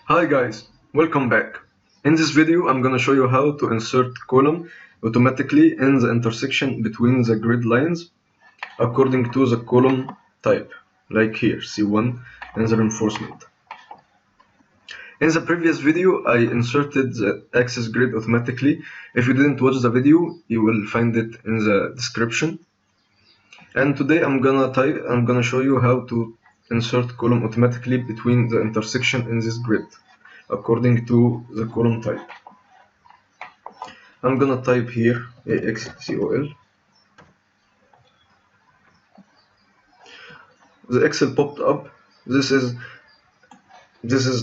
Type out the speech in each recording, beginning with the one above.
Hi guys, welcome back. In this video I'm gonna show you how to insert column automatically in the intersection between the grid lines according to the column type, like here C1 in the reinforcement. In the previous video I inserted the axis grid automatically. If you didn't watch the video, you will find it in the description. And today I'm gonna show you how to insert column automatically between the intersection in this grid according to the column type. I'm gonna type here AXCOL. The Excel popped up. This is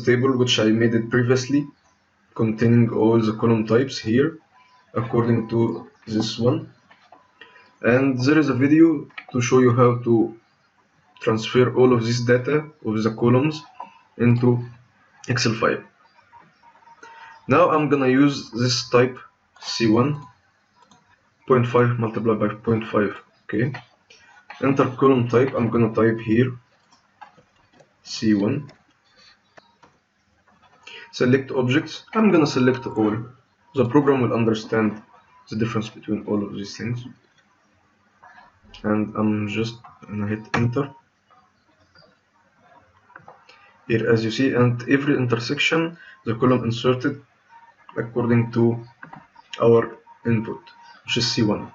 table which I made it previously, containing all the column types here according to this one. And there is a video to show you how to transfer all of this data of the columns into Excel file. Now I'm gonna use this type C1 0.5 multiplied by 0.5. Okay. Enter column type. I'm gonna type here C1. Select objects. I'm gonna select all. The program will understand the difference between all of these things. And I'm just gonna hit enter. Here, as you see, and every intersection, the column inserted according to our input, which is C1.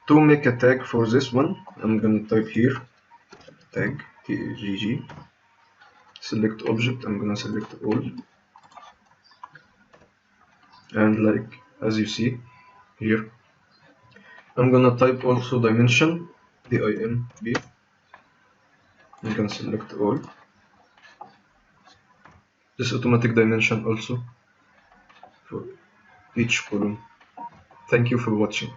To make a tag for this one, I'm gonna type here tag TAGG. Select object. I'm gonna select all. And like as you see here, I'm gonna type also dimension DIMB. You can select all. This automatic dimension also for each column. Thank you for watching.